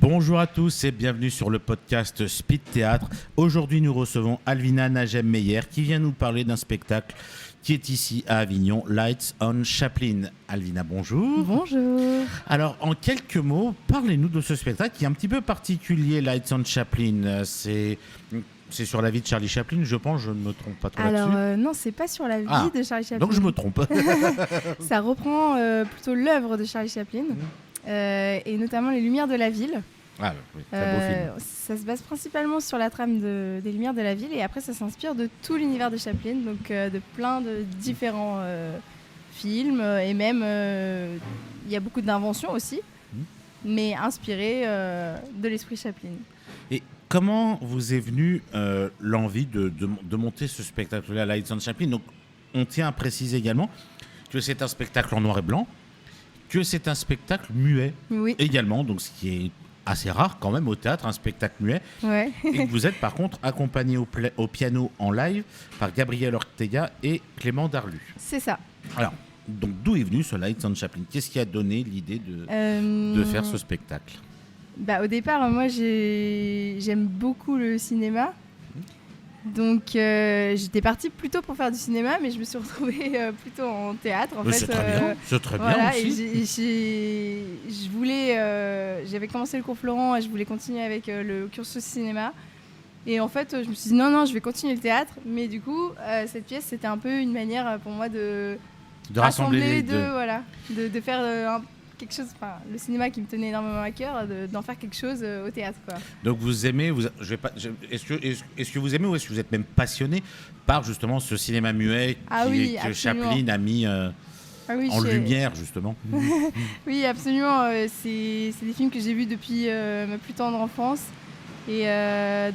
Bonjour à tous et bienvenue sur le podcast Speed Théâtre. Aujourd'hui, nous recevons Alvina Najem-Meyer qui vient nous parler d'un spectacle qui est ici à Avignon, Lights on Chaplin. Alvina, bonjour. Bonjour. Alors, en quelques mots, parlez-nous de ce spectacle qui est un petit peu particulier, Lights on Chaplin. C'est sur la vie de Charlie Chaplin, je pense, je ne me trompe pas trop là-dessus. Alors, non, c'est pas sur la vie de Charlie Chaplin. Donc je me trompe. Ça reprend plutôt l'œuvre de Charlie Chaplin. Et notamment Les Lumières de la Ville. Ah oui, très beau film. Ça se base principalement sur la trame des Lumières de la Ville et après ça s'inspire de tout l'univers de Chaplin, donc de plein de différents films et même il y a beaucoup d'inventions aussi, mais inspirées de l'esprit Chaplin. Et comment vous est venue l'envie de monter ce spectacle-là, Lights on Chaplin? Donc, on tient à préciser également que c'est un spectacle en noir et blanc, que c'est un spectacle muet également, donc ce qui est assez rare quand même au théâtre, un spectacle muet. Ouais. Et que vous êtes par contre accompagné au piano en live par Gabriel Ortega et Clément Darlu. C'est ça. Alors, donc d'où est venu ce Lights on Chaplin? Qu'est-ce qui a donné l'idée de faire ce spectacle? Au départ, moi j'aime beaucoup le cinéma. Donc j'étais partie plutôt pour faire du cinéma, mais je me suis retrouvée plutôt en théâtre. En fait, c'est très bien voilà, aussi. Et j'avais commencé le cours Florent et je voulais continuer avec le cursus cinéma. Et en fait, je me suis dit non, je vais continuer le théâtre. Mais du coup, cette pièce, c'était un peu une manière pour moi de rassembler les deux. Voilà, de faire quelque chose, le cinéma qui me tenait énormément à cœur, d'en faire quelque chose au théâtre, quoi. Donc vous aimez, est-ce que vous aimez ou est-ce que vous êtes même passionné par justement ce cinéma muet que Chaplin a mis en lumière justement? Oui, absolument. C'est des films que j'ai vus depuis ma plus tendre enfance. Et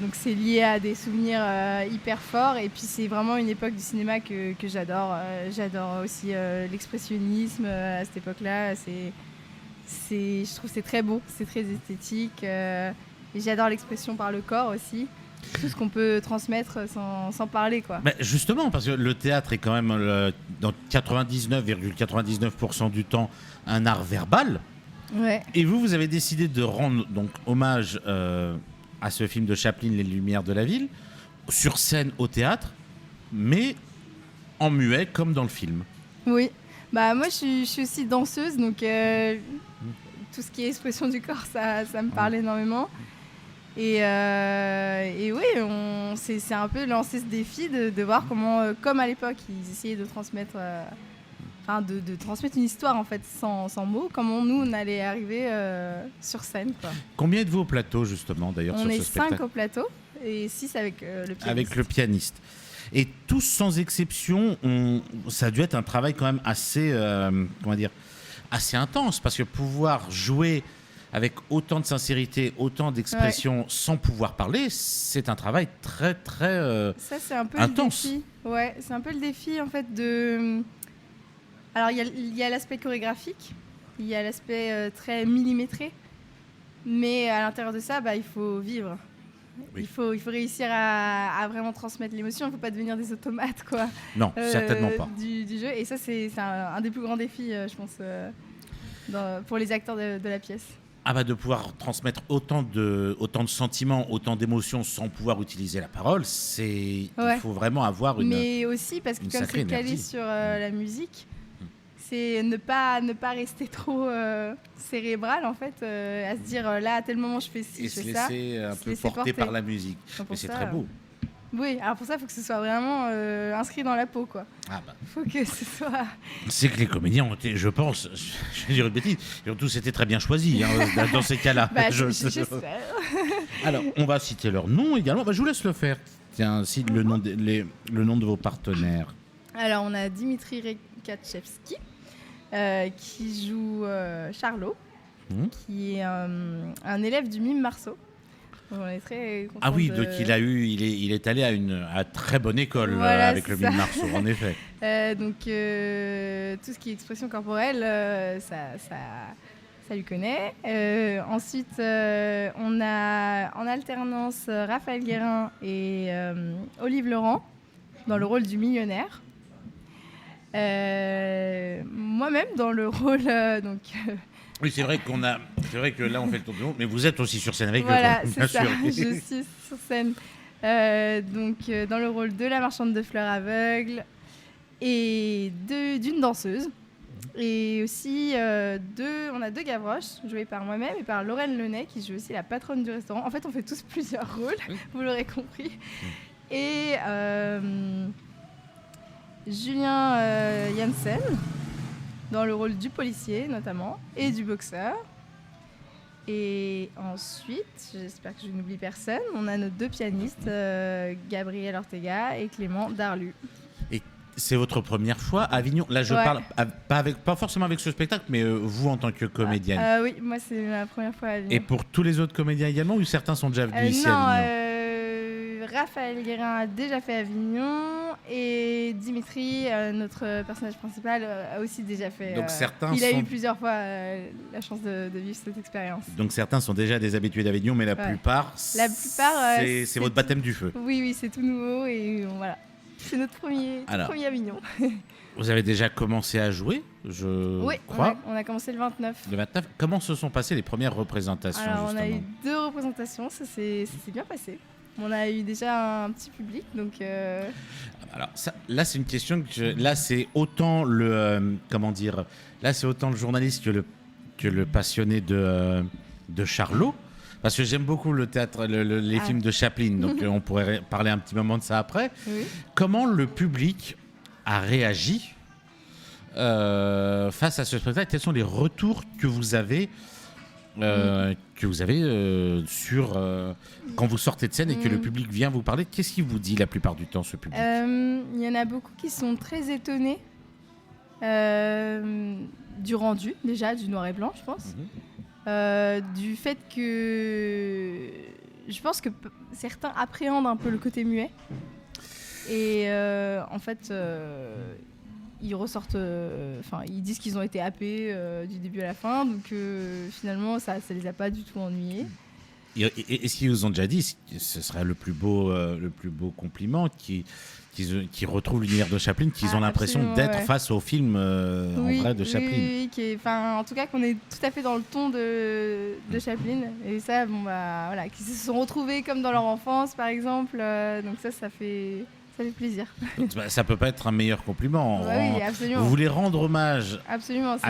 donc c'est lié à des souvenirs hyper forts. Et puis c'est vraiment une époque du cinéma que j'adore. J'adore aussi l'expressionnisme à cette époque-là. Je trouve que c'est très beau, c'est très esthétique. Et j'adore l'expression par le corps aussi. Tout ce qu'on peut transmettre sans parler, quoi. Justement, parce que le théâtre est quand même dans 99,99% du temps un art verbal. Ouais. Et vous avez décidé de rendre donc hommage à ce film de Chaplin, Les Lumières de la Ville, sur scène au théâtre, mais en muet comme dans le film. Oui. Moi, je suis aussi danseuse, donc tout ce qui est expression du corps, ça me parle énormément. Et oui, c'est un peu lancer ce défi de voir comment, comme à l'époque, ils essayaient de transmettre, de transmettre une histoire en fait sans mots, comment nous on allait arriver sur scène, quoi. Combien êtes-vous au plateau justement d'ailleurs sur ce spectacle? On est 5 au plateau et 6 avec le pianiste. Avec le pianiste. Et tous sans exception, ça a dû être un travail quand même assez, assez intense, parce que pouvoir jouer avec autant de sincérité, autant d'expression sans pouvoir parler, c'est un travail très très ça, c'est un peu intense. Le défi. Ouais, c'est un peu le défi en fait de. Alors il y a l'aspect chorégraphique, il y a l'aspect très millimétré, mais à l'intérieur de ça, il faut vivre. Oui. Il faut réussir à vraiment transmettre l'émotion. Il ne faut pas devenir des automates, quoi. Non, certainement pas. Du jeu. Et ça, c'est un des plus grands défis, je pense, pour les acteurs de la pièce. De pouvoir transmettre autant de sentiments, autant d'émotions sans pouvoir utiliser la parole, il faut vraiment avoir une. Mais aussi parce que comme c'est calé sur la musique, c'est ne pas rester trop cérébral en fait, à se dire là à tel moment je fais ci, je fais ça. Et se laisser un peu porter par la musique. Mais c'est très beau. Oui, alors pour ça, il faut que ce soit vraiment inscrit dans la peau, quoi. Faut que ce soit. C'est que les comédiens ont été, je pense, je vais dire une bêtise, surtout c'était très bien choisi dans ces cas-là. J'espère. Alors, on va citer leur nom également. Je vous laisse le faire. Tiens, cite le nom de vos partenaires. Alors, on a Dimitri Rekatchevski qui joue Charlot, qui est un élève du Mime Marceau. On est très content. Donc il est allé à très bonne école avec le Mime Marceau, en effet. Donc tout ce qui est expression corporelle, ça lui connaît. Ensuite, on a en alternance Raphaël Guérin et Olive Laurent dans le rôle du millionnaire. Moi-même dans le rôle Oui, c'est vrai que là on fait le tour du monde, mais vous êtes aussi sur scène avec eux, Voilà, quoi, c'est bien ça. sûr. Je suis sur scène. Dans le rôle de la marchande de fleurs aveugle et d'une danseuse. Et aussi, on a deux Gavroches, joués par moi-même et par Laurel Launay, qui joue aussi la patronne du restaurant. En fait, on fait tous plusieurs rôles, vous l'aurez compris. Et Julien Janssen, dans le rôle du policier notamment, et du boxeur. Et ensuite, j'espère que je n'oublie personne, on a nos deux pianistes, Gabriel Ortega et Clément Darlu. Et c'est votre première fois à Avignon. Là, je parle pas forcément avec ce spectacle, mais vous en tant que comédienne. Oui, moi c'est ma première fois à Avignon. Et pour tous les autres comédiens également, ou certains sont déjà venus ici à Avignon? Raphaël Guérin a déjà fait Avignon et Dimitri, notre personnage principal, a aussi déjà fait. Donc certains il a eu plusieurs fois la chance de vivre cette expérience. Donc certains sont déjà des habitués d'Avignon, mais la plupart, c'est votre baptême du feu. Oui, c'est tout nouveau et voilà. C'est notre premier Avignon. Vous avez déjà commencé à jouer, oui, crois. On a commencé le 29. Le 29. Comment se sont passées les premières représentations? Alors, justement, on a eu 2 représentations, ça s'est bien passé. On a eu déjà un petit public, donc... Alors là, c'est une question là, c'est autant le là, c'est autant le journaliste que le passionné de Charlot, parce que j'aime beaucoup le théâtre, les films de Chaplin, donc on pourrait parler un petit moment de ça après. Oui. Comment le public a réagi face à ce spectacle? Quels sont les retours que vous avez sur quand vous sortez de scène et que le public vient vous parler? Qu'est-ce qu'il vous dit la plupart du temps, ce public? Il y en a beaucoup qui sont très étonnés du rendu, déjà, du noir et blanc, je pense. Du fait que je pense que certains appréhendent un peu le côté muet. Et en fait... ils ressortent, ils disent qu'ils ont été happés du début à la fin, donc finalement ça les a pas du tout ennuyés. Et ce qu'ils vous ont déjà dit, ce serait le plus beau compliment, qu'ils retrouvent l'univers de Chaplin, qu'ils ont l'impression d'être face au film en vrai de Chaplin. Oui, en tout cas qu'on est tout à fait dans le ton de Chaplin, et ça, voilà, qu'ils se sont retrouvés comme dans leur enfance par exemple, donc ça fait plaisir. Donc, ça peut pas être un meilleur compliment. Oui, absolument. Vous voulez rendre hommage à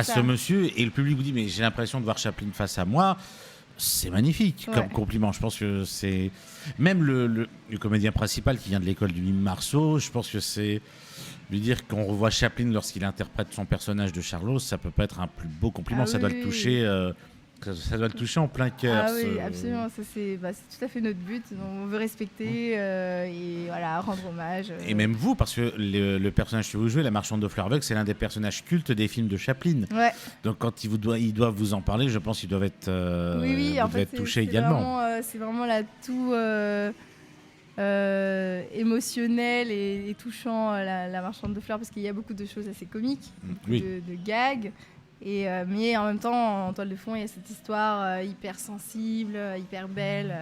ça. ce monsieur, et le public vous dit mais j'ai l'impression de voir Chaplin face à moi. C'est magnifique comme compliment. Je pense que c'est même le comédien principal qui vient de l'école du mime Marceau. Je pense que c'est lui dire qu'on revoit Chaplin lorsqu'il interprète son personnage de Charlot, ça peut pas être un plus beau compliment. Ça doit le toucher. Ça doit le toucher en plein cœur. Ah oui, absolument. Ça, c'est tout à fait notre but. On veut respecter et voilà, rendre hommage. Et même vous, parce que le personnage que vous jouez, la marchande de fleurs aveugles, c'est l'un des personnages cultes des films de Chaplin. Ouais. Donc quand ils doivent vous en parler, je pense qu'ils doivent être, touchés également. C'est vraiment l'atout émotionnel et touchant, la marchande de fleurs, parce qu'il y a beaucoup de choses assez comiques, de gags. Mais en même temps, en toile de fond, il y a cette histoire hyper sensible, hyper belle,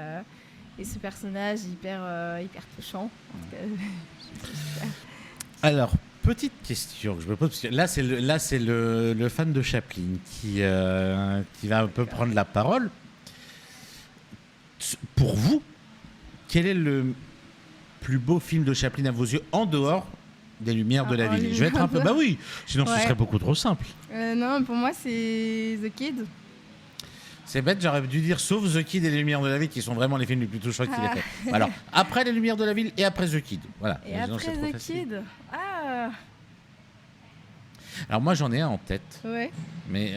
et ce personnage hyper touchant. Alors, petite question que je me pose, parce que là c'est le fan de Chaplin qui va un peu prendre la parole. Pour vous, quel est le plus beau film de Chaplin à vos yeux, en dehors des Lumières de la Ville? Je vais être un peu... Bah oui, sinon ce serait beaucoup trop simple. Non, pour moi, c'est The Kid. C'est bête, j'aurais dû dire sauf The Kid et les Lumières de la Ville, qui sont vraiment les films les plus touchants qu'il ait fait. Alors, après les Lumières de la Ville et après The Kid. Voilà. Et après The Kid. Alors moi, j'en ai un en tête. Ouais. Mais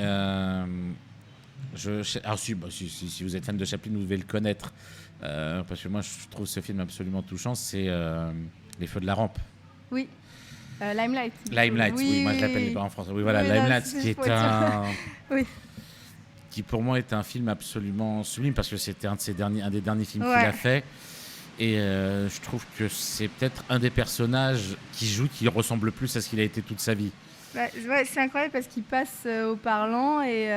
si vous êtes fan de Chaplin, vous devez le connaître. Parce que moi, je trouve ce film absolument touchant. C'est Les Feux de la Rampe. Oui. Limelight. Limelight, oui, moi je l'appelle pas en français. Oui, voilà, Limelight, qui est qui pour moi est un film absolument sublime, parce que c'était un des derniers films qu'il a fait. Et je trouve que c'est peut-être un des personnages qui ressemble le plus à ce qu'il a été toute sa vie. C'est incroyable parce qu'il passe au parlant et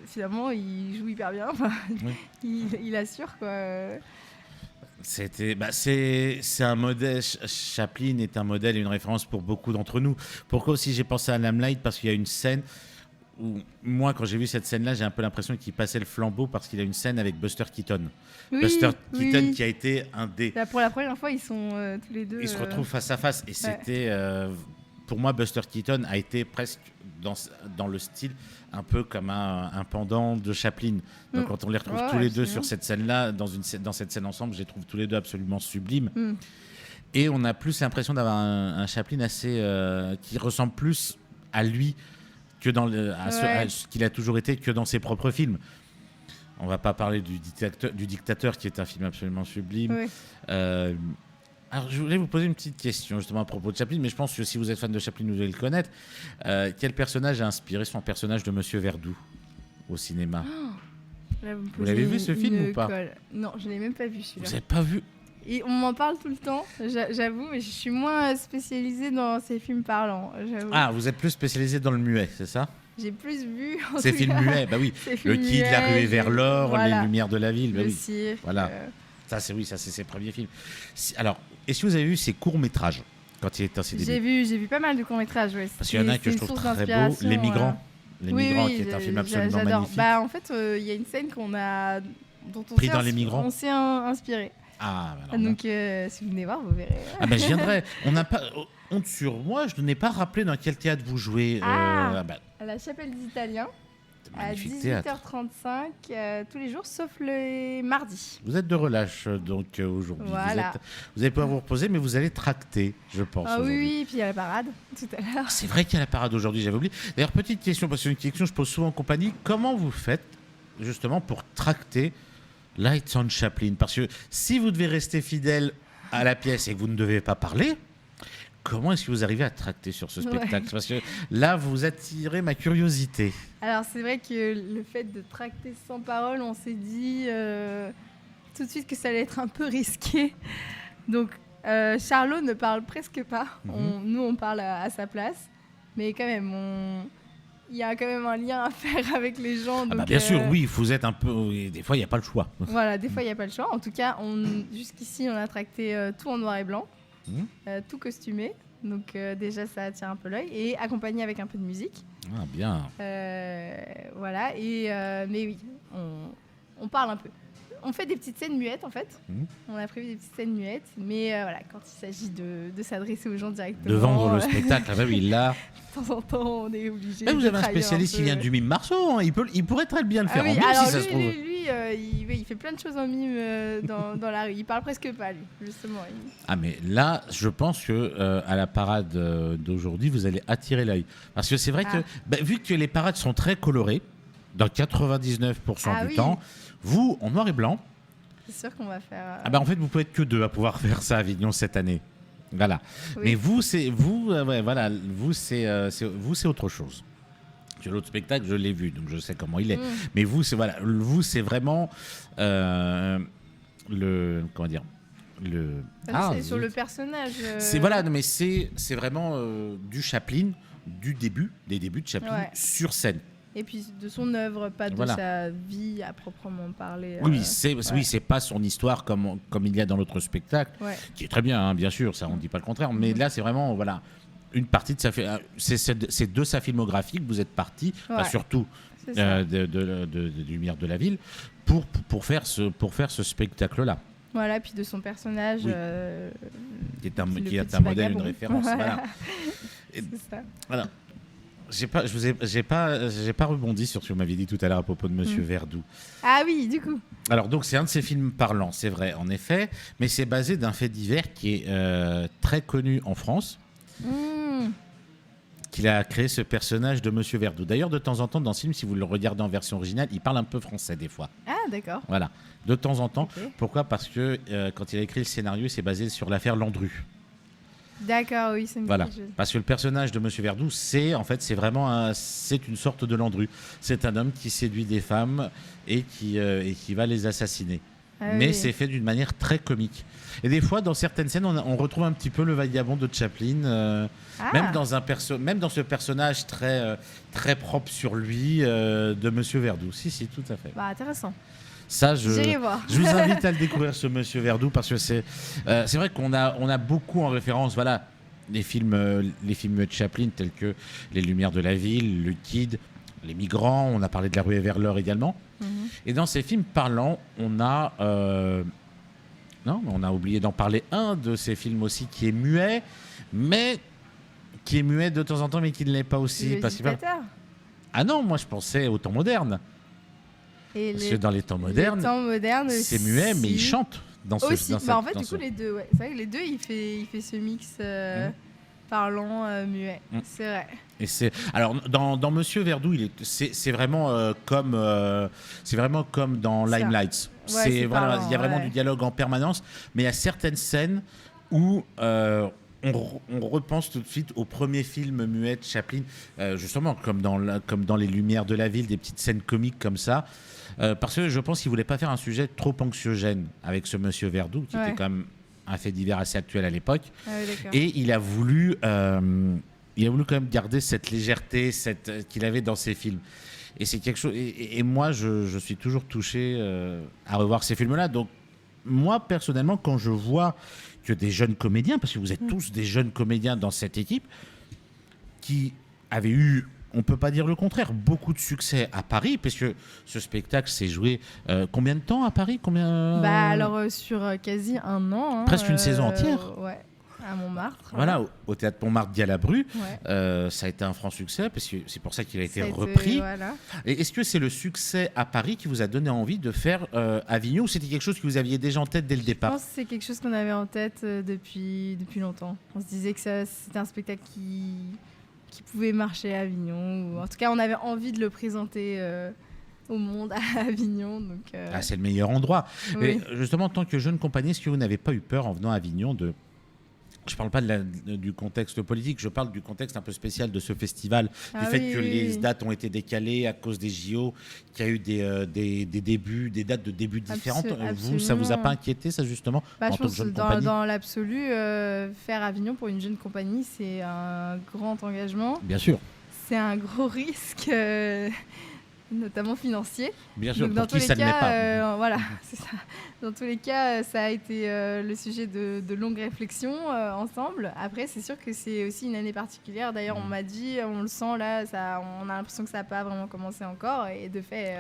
finalement il joue hyper bien. Il assure, quoi. C'est un modèle. Chaplin est un modèle et une référence pour beaucoup d'entre nous. Pourquoi aussi j'ai pensé à Limelight? Parce qu'il y a une scène où moi, quand j'ai vu cette scène-là, j'ai un peu l'impression qu'il passait le flambeau parce qu'il a une scène avec Buster Keaton. Oui, Buster Keaton oui. qui a été un des... Là, pour la première fois, ils sont tous les deux. Ils se retrouvent face à face. Et c'était... pour moi, Buster Keaton a été presque dans le style un peu comme un pendant de Chaplin. Donc quand on les retrouve tous les deux sur cette scène-là, dans cette scène ensemble, je les trouve tous les deux absolument sublimes. Et on a plus l'impression d'avoir un Chaplin assez... qui ressemble plus à lui que à ce qu'il a toujours été que dans ses propres films. On va pas parler du Dictateur qui est un film absolument sublime. Ouais. Alors je voulais vous poser une petite question justement à propos de Chaplin, mais je pense que si vous êtes fan de Chaplin, vous devez le connaître. Quel personnage a inspiré son personnage de Monsieur Verdoux au cinéma? Là, vous l'avez vu ce film ou pas? Non, je l'ai même pas vu celui-là. Vous n'avez pas vu? Et on m'en parle tout le temps, j'avoue, mais je suis moins spécialisée dans ces films parlants. J'avoue. Ah, vous êtes plus spécialisé dans le muet, c'est ça? J'ai plus vu. Ces films muets, bah oui. Le Kid, La ruée vers l'or, voilà. Les lumières de la ville, bah Le oui. cirque. Voilà. Ça c'est ses premiers films. Alors, est-ce que vous avez vu ses courts métrages quand il était à ses débuts? J'ai vu pas mal de courts métrages. Ouais. Parce qu'il y en a un que je trouve très beau, Les Migrants. Les Migrants, qui est un film absolument magnifique. Bah en fait, il y a une scène dont Pris dans Les Migrants. On s'est inspiré. Ah, bah alors, donc si vous venez voir, vous verrez. Ah ben je viendrai. On n'a pas honte sur moi, je n'ai pas rappelé dans quel théâtre vous jouez. À la Chapelle des Italiens. À 18h35 tous les jours, sauf les mardis. Vous êtes de relâche donc aujourd'hui. Voilà. Vous allez pouvoir vous reposer, mais vous allez tracter, je pense. Ah oui, puis il y a la parade tout à l'heure. C'est vrai qu'il y a la parade aujourd'hui, j'avais oublié. D'ailleurs, petite question, parce que c'est une question que je pose souvent en compagnie. Comment vous faites justement pour tracter Lights on Chaplin? Parce que si vous devez rester fidèle à la pièce et que vous ne devez pas parler, comment est-ce que vous arrivez à tracter sur ce spectacle? Parce que là, vous attirez ma curiosité. Alors, c'est vrai que le fait de tracter sans parole, on s'est dit tout de suite que ça allait être un peu risqué. Donc, Charlot ne parle presque pas. Nous, on parle à sa place. Mais quand même, il y a quand même un lien à faire avec les gens. Donc, bien sûr, oui, vous êtes un peu... Des fois, il n'y a pas le choix. Voilà, des fois, il n'y a pas le choix. En tout cas, jusqu'ici, on a tracté tout en noir et blanc. Tout costumé, donc déjà ça attire un peu l'œil et accompagné avec un peu de musique. Ah bien. Voilà, mais oui, on parle un peu. On fait des petites scènes muettes en fait. On a prévu des petites scènes muettes, mais voilà, quand il s'agit de s'adresser aux gens directement. De vendre le spectacle, ah bah oui, là. De temps en temps, on est obligé. Vous avez un spécialiste qui vient du mime Marceau, hein. Il pourrait très bien le faire en mime alors si ça se trouve. Lui, il fait plein de choses en mime dans la rue. Il parle presque pas, lui, justement. Ah, mais là, je pense que à la parade d'aujourd'hui, vous allez attirer l'œil. Parce que c'est vrai que, vu que les parades sont très colorées, dans 99% du temps, vous, en noir et blanc. C'est sûr qu'on va faire. En fait, vous pouvez être que deux à pouvoir faire ça à Avignon cette année. Voilà. Oui. Mais vous, c'est autre chose. L'autre spectacle, je l'ai vu, donc je sais comment il est. Mais vous, c'est vraiment comment dire, c'est sur le personnage. C'est mais c'est vraiment du Chaplin, des débuts de Chaplin sur scène. Et puis de son œuvre, pas de sa vie à proprement parler. Oui, c'est pas son histoire comme il y a dans l'autre spectacle, qui est très bien, hein, bien sûr, ça on ne dit pas le contraire. Mais là, c'est vraiment une partie de c'est de sa filmographie que vous êtes parti, surtout de Lumière de la ville, pour faire ce spectacle-là. Voilà, puis de son personnage. Qui est un modèle, une référence. Voilà. C'est ça. Voilà. J'ai pas rebondi sur ce que vous m'aviez dit tout à l'heure à propos de Monsieur Verdoux. Ah oui, du coup. Alors donc c'est un de ses films parlants, c'est vrai, en effet, mais c'est basé d'un fait divers qui est très connu en France. Qu'il a créé ce personnage de Monsieur Verdoux. D'ailleurs, de temps en temps, dans ce film, si vous le regardez en version originale, il parle un peu français des fois. Ah, d'accord. Voilà, de temps en temps. Okay. Pourquoi ? Parce que quand il a écrit le scénario, c'est basé sur l'affaire Landru. D'accord, oui, c'est voilà. Parce que le personnage de Monsieur Verdoux, c'est vraiment c'est une sorte de Landru. C'est un homme qui séduit des femmes et qui va les assassiner. Mais c'est fait d'une manière très comique. Et des fois, dans certaines scènes, on retrouve un petit peu le vagabond de Chaplin, même dans ce personnage très, très propre sur lui de Monsieur Verdoux. Si, tout à fait. Bah, intéressant. Ça, je vous invite à le découvrir, ce Monsieur Verdoux, parce que c'est vrai qu'on a beaucoup en référence, les films de Chaplin, tels que Les Lumières de la ville, Le Kid, les migrants, on a parlé de La Ruée vers l'heure également. Et dans ces films parlants, on a... non, on a oublié d'en parler un de ces films aussi qui est muet, mais qui est muet de temps en temps, mais qui ne l'est pas aussi. Le Parce dictateur. Ah non, moi je pensais au temps moderne. Et Parce que dans les temps modernes, c'est muet, mais il chante dans ce aussi. dans En fait, dans du coup, les deux, ouais. C'est vrai que les deux, il fait ce mix parlant, muet. C'est vrai. Et alors dans Monsieur Verdoux, c'est vraiment c'est vraiment comme dans Limelight. Ouais, il y a vraiment du dialogue en permanence, mais il y a certaines scènes où on repense tout de suite au premier film muet de Chaplin, justement comme dans Les Lumières de la ville, des petites scènes comiques comme ça. Parce que je pense qu'il voulait pas faire un sujet trop anxiogène avec ce Monsieur Verdoux, qui était quand même un fait divers assez actuel à l'époque. Ah oui, et il a voulu quand même garder cette légèreté qu'il avait dans ses films. Et c'est quelque chose. Et moi, je suis toujours touché à revoir ces films-là. Donc, moi, personnellement, quand je vois que des jeunes comédiens, parce que vous êtes tous des jeunes comédiens dans cette équipe, qui avaient eu, on ne peut pas dire le contraire, beaucoup de succès à Paris, parce que ce spectacle s'est joué combien de temps à Paris? Alors, sur quasi un an. Presque une saison entière. Ouais. À Montmartre. Voilà, au Théâtre Montmartre Galabru. Ça a été un franc succès, parce que c'est pour ça qu'il a été repris. Voilà. Et est-ce que c'est le succès à Paris qui vous a donné envie de faire Avignon, ou c'était quelque chose que vous aviez déjà en tête dès le départ? Je pense que c'est quelque chose qu'on avait en tête depuis longtemps. On se disait que c'était un spectacle qui pouvait marcher à Avignon. Ou en tout cas, on avait envie de le présenter au monde à Avignon. Donc, c'est le meilleur endroit. Oui. Et justement, en tant que jeune compagnie, est-ce que vous n'avez pas eu peur en venant à Avignon Je ne parle pas du contexte politique, je parle du contexte un peu spécial de ce festival, du fait que les dates ont été décalées à cause des JO, qu'il y a eu des dates de début différentes. Vous, ça vous a pas inquiété, ça, justement, je pense que dans l'absolu, faire Avignon pour une jeune compagnie, c'est un grand engagement. Bien sûr. C'est un gros risque, notamment financier. Bien sûr, donc, pour qui ça ne l'est pas. Voilà, c'est ça. Dans tous les cas, ça a été le sujet de longues réflexions ensemble. Après, c'est sûr que c'est aussi une année particulière. D'ailleurs, on m'a dit, on le sent là, on a l'impression que ça n'a pas vraiment commencé encore. Et de fait,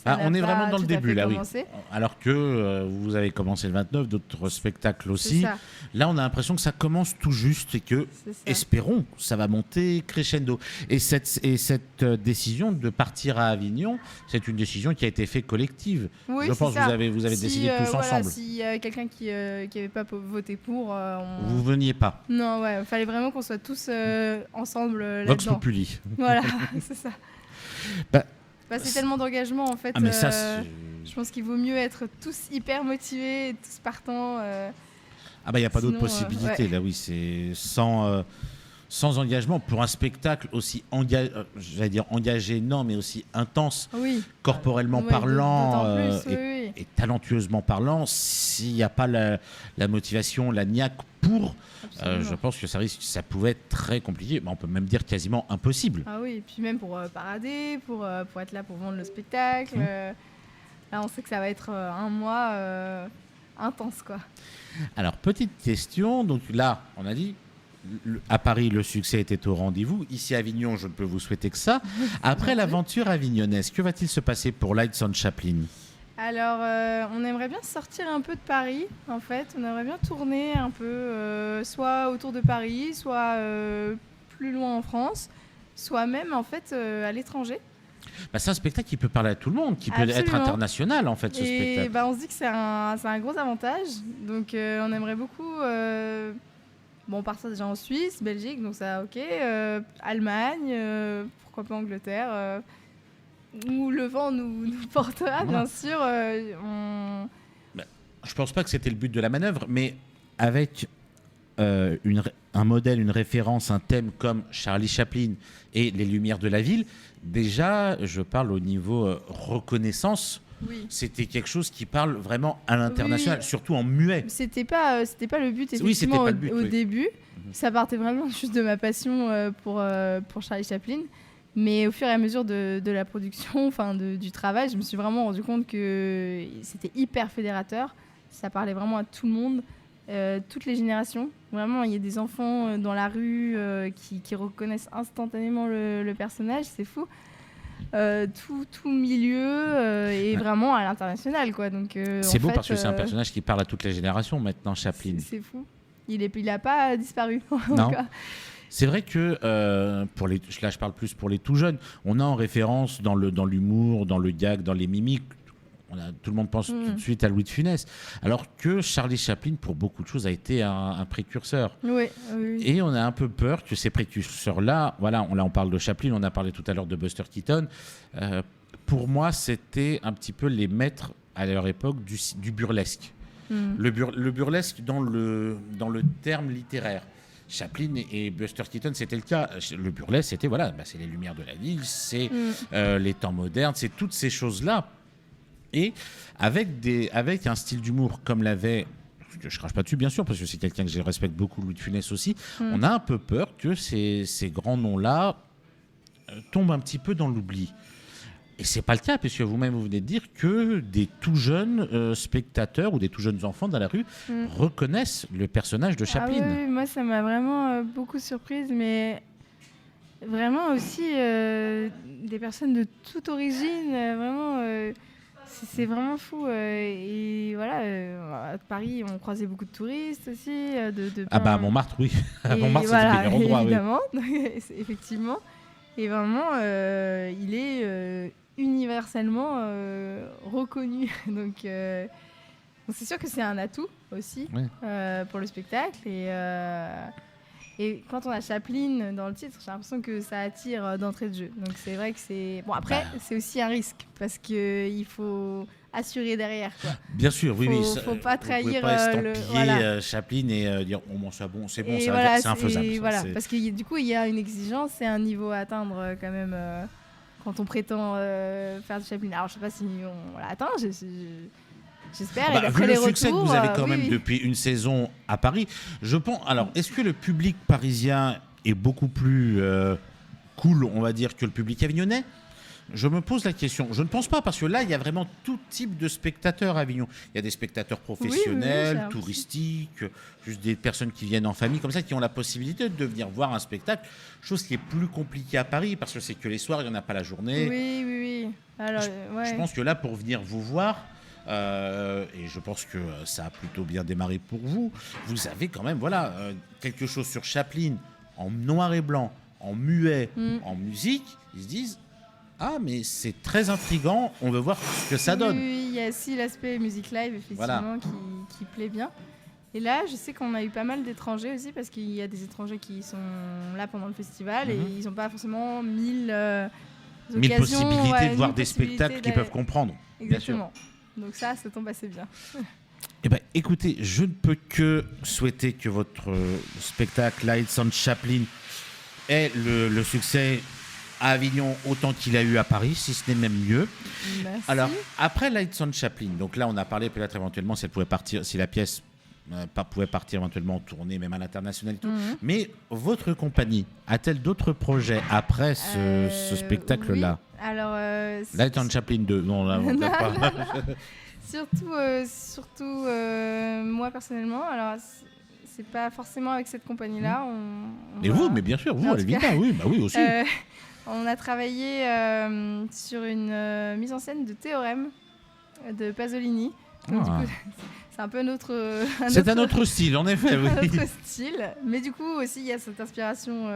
on est vraiment dans le début là, commencé. Oui. Alors que vous avez commencé le 29, d'autres spectacles aussi. Là, on a l'impression que ça commence tout juste et que, espérons, ça va monter crescendo. Et cette décision de partir à Avignon, c'est une décision qui a été faite collective. Oui, je pense que vous avez décidé tous ensemble. S'il y avait quelqu'un qui n'avait pas voté pour... Vous veniez pas. Non, il fallait vraiment qu'on soit tous ensemble là-dedans. Vox Populi. Voilà, c'est ça. C'est tellement d'engagement en fait. Mais ça, je pense qu'il vaut mieux être tous hyper motivés, tous partants. Il n'y a pas d'autre possibilité. Là, oui, c'est sans engagement pour un spectacle aussi engagé, non, mais aussi intense, corporellement parlant et talentueusement parlant. S'il n'y a pas la motivation, la niaque pour, je pense que ça pouvait être très compliqué. On peut même dire quasiment impossible. Ah oui, et puis même pour parader, pour être là pour vendre le spectacle. Là, on sait que ça va être un mois intense, quoi. Alors, petite question. Donc là, on a dit, à Paris, le succès était au rendez-vous. Ici, à Avignon, je ne peux vous souhaiter que ça. Après l'aventure avignonnaise, que va-t-il se passer pour Lights on Chaplin ? Alors, on aimerait bien sortir un peu de Paris, en fait. On aimerait bien tourner un peu, soit autour de Paris, soit plus loin en France, soit même, en fait, à l'étranger. C'est un spectacle qui peut parler à tout le monde, qui peut être international, en fait, ce spectacle. On se dit que c'est un gros avantage. Donc, on aimerait beaucoup... partir déjà en Suisse, Belgique, donc ça, ok. Allemagne, pourquoi pas Angleterre où le vent nous portera, bien sûr. Je pense pas que c'était le but de la manœuvre, mais avec un modèle, une référence, un thème comme Charlie Chaplin et Les Lumières de la ville, déjà, je parle au niveau reconnaissance. Oui. C'était quelque chose qui parle vraiment à l'international, surtout en muet. C'était pas le but, effectivement, au début. Ça partait vraiment juste de ma passion pour Charlie Chaplin. Mais au fur et à mesure de la production, du travail, je me suis vraiment rendu compte que c'était hyper fédérateur. Ça parlait vraiment à tout le monde, toutes les générations. Vraiment, il y a des enfants dans la rue qui reconnaissent instantanément le personnage, c'est fou. tout milieu et vraiment à l'international, quoi. Donc, c'est beau parce que c'est un personnage qui parle à toutes les générations maintenant, Chaplin. C'est fou. Il a pas disparu. Non. C'est vrai que là je parle plus pour les tout jeunes, on a en référence dans l'humour, dans le gag, dans les mimiques, tout le monde pense tout de suite à Louis de Funès, alors que Charlie Chaplin pour beaucoup de choses a été un précurseur. Oui. Et on a un peu peur que ces précurseurs-là, voilà, on parle de Chaplin, on a parlé tout à l'heure de Buster Keaton, pour moi c'était un petit peu les maîtres à leur époque du burlesque. Le burlesque dans le terme littéraire. Chaplin et Buster Keaton, c'était le cas. Le burlesque, c'était c'est les lumières de la ville, c'est les temps modernes, c'est toutes ces choses-là. Et avec un style d'humour comme l'avait, je crache pas dessus bien sûr, parce que c'est quelqu'un que je respecte beaucoup, Louis de Funès aussi, on a un peu peur que ces grands noms-là tombent un petit peu dans l'oubli. Et c'est pas le cas, puisque vous-même vous venez de dire que des tout jeunes spectateurs ou des tout jeunes enfants dans la rue reconnaissent le personnage de Chaplin. Ah oui, moi ça m'a vraiment beaucoup surprise, mais vraiment aussi des personnes de toute origine, vraiment, c'est vraiment fou. Et voilà, à Paris, on croisait beaucoup de touristes aussi. À Montmartre, oui. À Montmartre, voilà, c'est le meilleur endroit, évidemment, oui. Effectivement. Et vraiment, il est universellement reconnu. Donc, c'est sûr que c'est un atout aussi pour le spectacle. Et quand on a Chaplin dans le titre, j'ai l'impression que ça attire d'entrée de jeu. Donc c'est vrai que c'est... Bon, après, c'est aussi un risque parce qu'il faut assurer derrière, quoi. Bien sûr, oui. Faut pas trahir... Vous pouvez pas estampiller Chaplin et dire « Oh, bon, c'est bon, c'est infaisable. » Voilà, parce que du coup, il y a une exigence et un niveau à atteindre quand même quand on prétend faire du Chaplin. Alors, je sais pas si on l'a atteint, j'espère. Et vu le succès que vous avez quand même depuis une saison à Paris, je pense. Alors, est-ce que le public parisien est beaucoup plus cool, on va dire, que le public avignonnais ? Je me pose la question. Je ne pense pas, parce que là, il y a vraiment tout type de spectateurs à Avignon. Il y a des spectateurs professionnels, touristiques, juste des personnes qui viennent en famille, comme ça, qui ont la possibilité de venir voir un spectacle. Chose qui est plus compliquée à Paris, parce que c'est que les soirs, il n'y en a pas la journée. Oui. Alors, je pense que là, pour venir vous voir, et je pense que ça a plutôt bien démarré pour vous, vous avez quand même quelque chose sur Chaplin, en noir et blanc, en muet, en musique. Ils se disent... Ah, mais c'est très intriguant, on veut voir ce que ça donne. Oui, il y a aussi l'aspect musique live, effectivement, qui plaît bien. Et là, je sais qu'on a eu pas mal d'étrangers aussi, parce qu'il y a des étrangers qui sont là pendant le festival et ils n'ont pas forcément mille possibilités de voir des spectacles qu'ils peuvent comprendre. Exactement. Donc ça tombe assez bien. Eh ben, écoutez, je ne peux que souhaiter que votre spectacle Lights on Chaplin ait le succès à Avignon autant qu'il a eu à Paris, si ce n'est même mieux. Merci. Alors, après Lights on Chaplin, donc là on a parlé peut-être éventuellement si elle pouvait partir, si la pièce pouvait partir éventuellement en tournée, même à l'international et tout. Mais votre compagnie a-t-elle d'autres projets après ce spectacle-là ? Oui. Alors, Lights on Chaplin 2, non, là, on peut pas. Surtout moi personnellement, alors c'est pas forcément avec cette compagnie-là. Et vous, mais bien sûr, vous, évidemment, oui aussi. On a travaillé sur une mise en scène de Théorème de Pasolini. Donc, du coup, c'est un peu un autre style, en effet. Oui. Un autre style. Mais du coup, aussi, il y a cette inspiration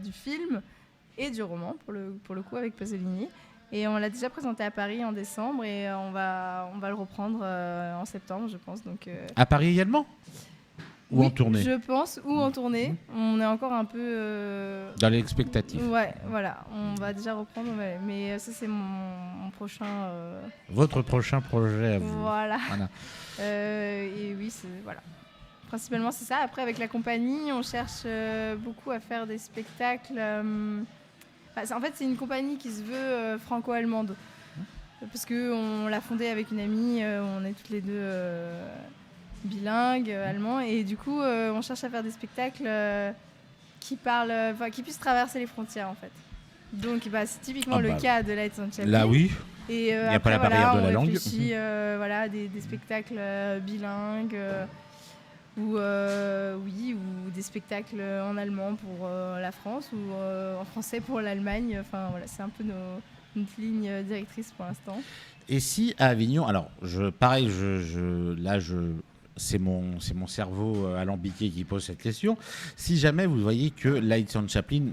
du film et du roman, pour le coup, avec Pasolini. Et on l'a déjà présenté à Paris en décembre et on va le reprendre en septembre, je pense. Donc, à Paris également ? Ou en tournée ? Je pense, ou en tournée. On est encore un peu... dans l'expectative. Ouais, voilà. On va déjà reprendre, mais ça, c'est mon prochain... Votre prochain projet à vous. Voilà. Et oui, voilà. Principalement, c'est ça. Après, avec la compagnie, on cherche beaucoup à faire des spectacles... en fait, c'est une compagnie qui se veut franco-allemande. Parce qu'on l'a fondée avec une amie, on est toutes les deux... bilingue, allemand, et du coup on cherche à faire des spectacles qui puissent traverser les frontières en fait. Donc c'est typiquement le cas de Lights on Chaplin. Là oui. Et il n'y a pas la barrière de la langue. On réfléchit des spectacles bilingues ou des spectacles en allemand pour la France ou en français pour l'Allemagne. Enfin voilà, c'est un peu notre ligne directrice pour l'instant. Et si à Avignon, alors pareil, c'est mon cerveau alambiqué qui pose cette question. Si jamais vous voyez que Lights on Chaplin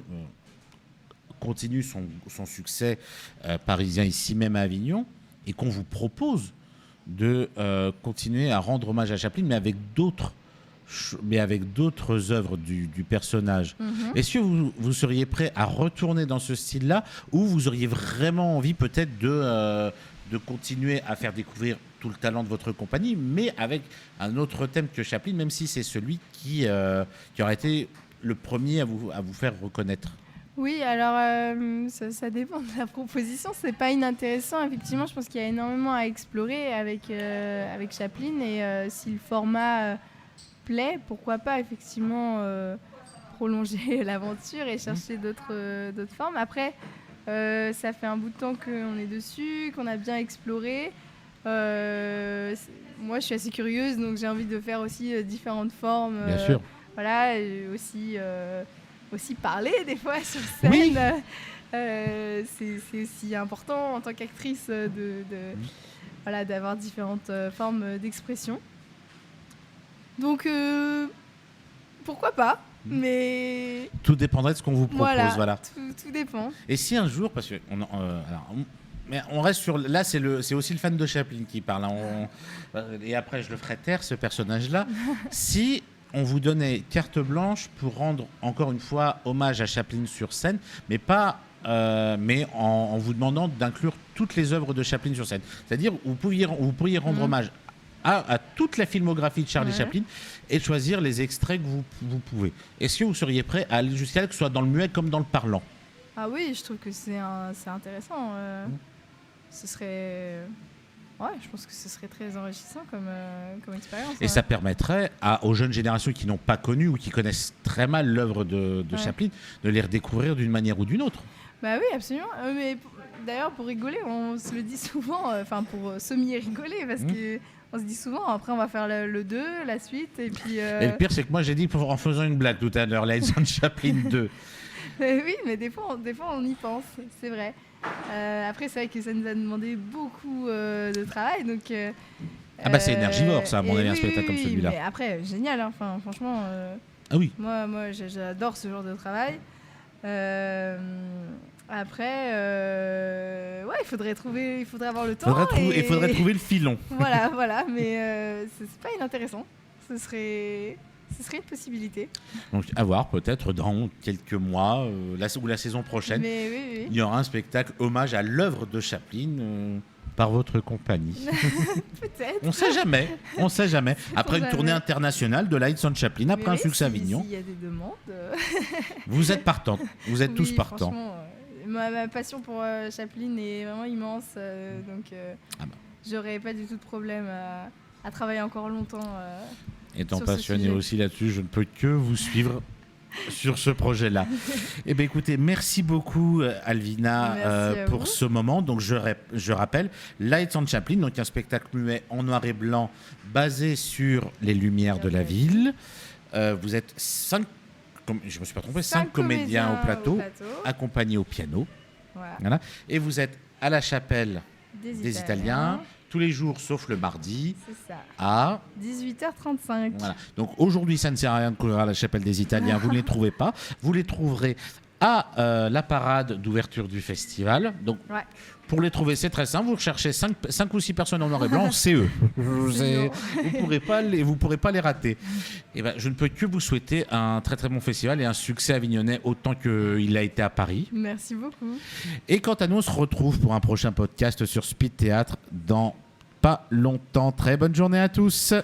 continue son succès parisien ici même à Avignon, et qu'on vous propose de continuer à rendre hommage à Chaplin, mais avec d'autres œuvres du personnage. Est-ce que vous seriez prêt à retourner dans ce style-là, ou vous auriez vraiment envie peut-être de continuer à faire découvrir tout le talent de votre compagnie, mais avec un autre thème que Chaplin, même si c'est celui qui aurait été le premier à vous faire reconnaître? Oui, alors ça dépend de la proposition. C'est pas inintéressant. Effectivement, je pense qu'il y a énormément à explorer avec Chaplin. Et si le format plaît, pourquoi pas effectivement prolonger l'aventure et chercher d'autres formes. Après, ça fait un bout de temps qu'on est dessus, qu'on a bien exploré. Moi, je suis assez curieuse, donc j'ai envie de faire aussi différentes formes. Bien sûr. Voilà, et aussi parler des fois sur scène. Oui. C'est aussi important en tant qu'actrice d'avoir différentes formes d'expression. Donc, pourquoi pas, mais... Tout dépendrait de ce qu'on vous propose. Voilà. Tout dépend. Et si un jour, parce que mais on reste sur... Là, c'est aussi le fan de Chaplin qui parle. Et après, je le ferai taire, ce personnage-là. Si on vous donnait carte blanche pour rendre, encore une fois, hommage à Chaplin sur scène, mais en vous demandant d'inclure toutes les œuvres de Chaplin sur scène. C'est-à-dire, vous pourriez rendre hommage à toute la filmographie de Charlie Chaplin et choisir les extraits que vous pouvez. Est-ce que vous seriez prêt à aller jusqu'à là, que ce soit dans le muet comme dans le parlant? Ah oui, je trouve que c'est intéressant. Ce serait... Ouais, je pense que ce serait très enrichissant comme expérience. Et ça permettrait aux jeunes générations qui n'ont pas connu ou qui connaissent très mal l'œuvre de Chaplin de les redécouvrir d'une manière ou d'une autre. Bah oui, absolument. Mais d'ailleurs, pour rigoler, on se le dit souvent, pour semi-rigoler, parce que on se dit souvent, après on va faire le 2, la suite, et puis... Et le pire, c'est que moi j'ai dit en faisant une blague tout à l'heure, Lights on Chaplin 2. Oui, mais des fois on y pense, c'est vrai. Après, c'est vrai que ça nous a demandé beaucoup de travail, donc... c'est énergivore, ça, à mon avis, un spectacle comme celui-là. Mais après, génial, hein, franchement. Ah oui. Moi, j'adore ce genre de travail. Après, il faudrait avoir le temps. Il faudrait trouver le filon. Voilà, mais c'est pas inintéressant. Ce serait une possibilité. Donc, à voir, peut-être dans quelques mois, ou la saison prochaine, oui. Il y aura un spectacle hommage à l'œuvre de Chaplin par votre compagnie. Peut-être. On sait jamais. Après une tournée internationale de Lights on Chaplin, après un succès à Avignon. S'il y a des demandes. Vous êtes partants. Vous êtes tous partants. Ma passion pour Chaplin est vraiment immense, donc j'aurais pas du tout de problème à travailler encore longtemps. Étant passionné aussi là-dessus, je ne peux que vous suivre sur ce projet-là. Eh bien, écoutez, merci beaucoup, Alvina, pour ce moment. Donc, je rappelle, Lights on Chaplin, donc un spectacle muet en noir et blanc basé sur les lumières de la ville. Vous êtes 5 comédiens au plateau, accompagnés au piano. Voilà. Et vous êtes à la chapelle des Italiens. Tous les jours, sauf le mardi, à 18h35. Voilà. Donc aujourd'hui, ça ne sert à rien de courir à la chapelle des Italiens, vous ne les trouvez pas. Vous les trouverez à la parade d'ouverture du festival. Donc pour les trouver, c'est très simple. Vous recherchez 5 ou 6 personnes en noir et blanc, c'est eux. Vous ne pourrez pas les rater. Et je ne peux que vous souhaiter un très très bon festival et un succès avignonnais autant qu'il a été à Paris. Merci beaucoup. Et quant à nous, on se retrouve pour un prochain podcast sur Speed Théâtre dans pas longtemps. Très bonne journée à tous.